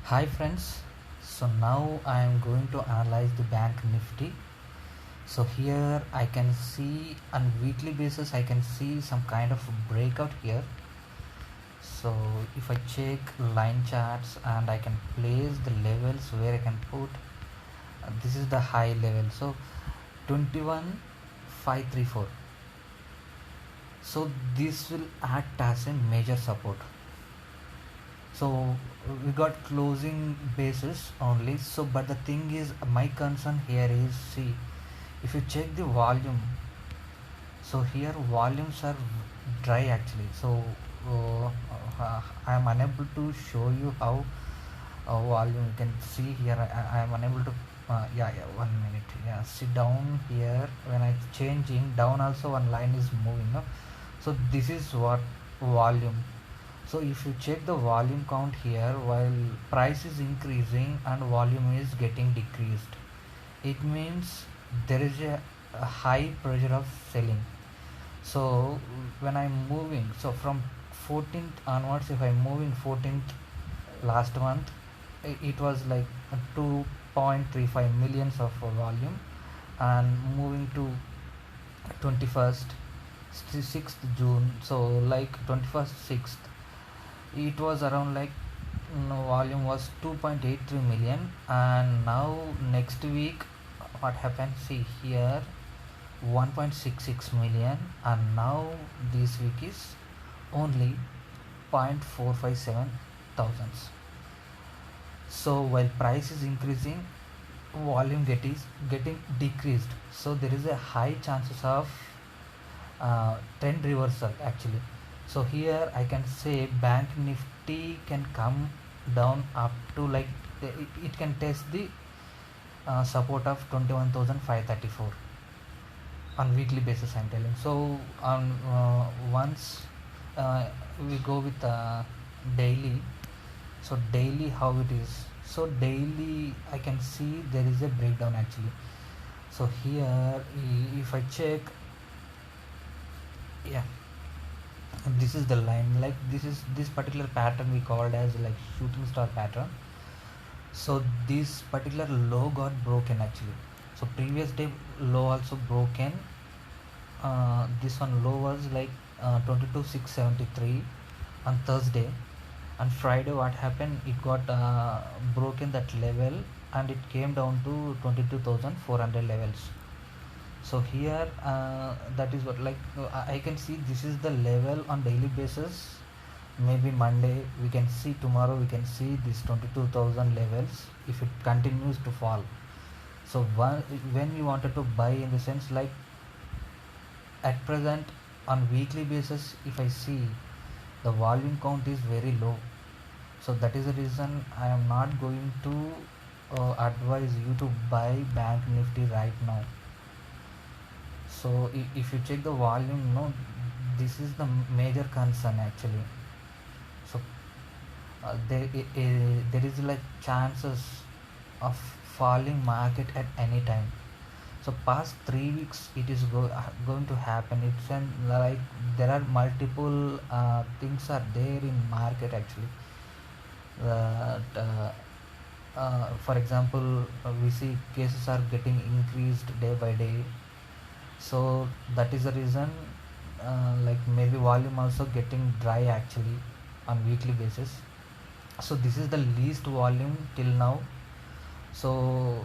Hi friends, so now I am going to analyze the bank nifty. So here I can see on weekly basis I can see some kind of breakout here. So if I check line charts and I can place the levels where I can put this is the high level, so 21,534. So this will act as a major support. So we got closing basis only, so but the thing is my concern here is, see, if you check the volume, so here volumes are dry actually. So I am unable to show you how volume. You can see here I am unable to yeah, 1 minute, yeah, sit down here. When I changing down also one line is moving, no? So this is what volume. So if you check the volume count here, while price is increasing and volume is getting decreased, it means there is a high pressure of selling. So when I'm moving, so from 14th onwards, if I'm moving 14th last month, it was like 2.35 millions of volume, and moving to 21st 6th June, so like 21st 6th, it was around like volume was 2.83 million. And now next week what happened, see here 1.66 million, and now this week is only 0.457 thousands. So while price is increasing, volume getting decreased, so there is a high chances of trend reversal actually. So here I can say bank nifty can come down up to like it can test the support of 21,534 on weekly basis, I'm telling. So on once we go with daily, so daily how it is, so daily I can see there is a breakdown actually. So here if I check, yeah, this is the line, like this particular pattern we called as like shooting star pattern. So this particular low got broken actually. So previous day low also broken. This one low was like 22,673 on Thursday. On Friday what happened, it got broken that level and it came down to 22,400 levels. So here that is what, like I can see this is the level on daily basis. Maybe Monday we can see, tomorrow we can see this 22,000 levels if it continues to fall. So when you wanted to buy, in the sense like at present on weekly basis, if I see the volume count is very low, so that is the reason I am not going to advise you to buy bank nifty right now. So if you check the volume, no, this is the major concern actually. So there is like chances of falling market at any time. So past 3 weeks it is going to happen. It's an like there are multiple things are there in market actually. For example, we see cases are getting increased day by day. So that is the reason like maybe volume also getting dry actually on weekly basis. So this is the least volume till now. So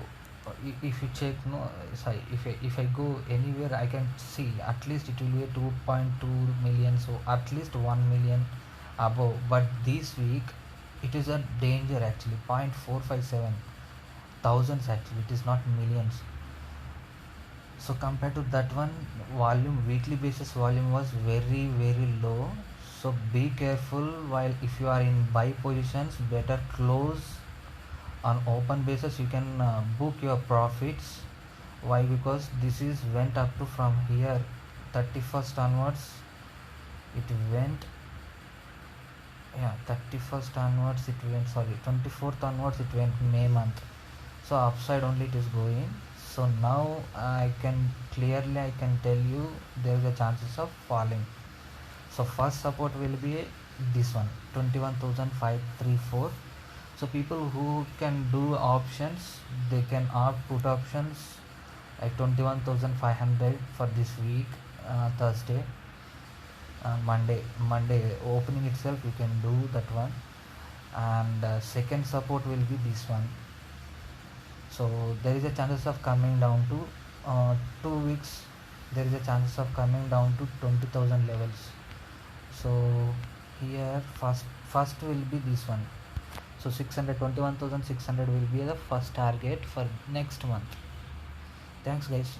if you check, no, sorry, if I go anywhere I can see at least it will be a 2.2 million, so at least 1 million above. But this week it is a danger actually, 0.457 thousands actually, it is not millions. So compared to that one, volume weekly basis volume was very low. So be careful, while if you are in buy positions, better close on open basis. You can book your profits. Why? Because this is went up to from here 31st onwards, it went, yeah, 31st onwards it went, sorry, 24th onwards it went May month. So upside only it is going. So now I can tell you there is a chances of falling. So first support will be this one, 21,534. So people who can do options, they can opt put options like 21,500 for this week, Thursday, Monday opening itself you can do that one, and second support will be this one. So there is a chances of coming down to 2 weeks, there is a chances of coming down to 20,000 levels. So here first will be this one. So 621,600 will be the first target for next month. Thanks guys.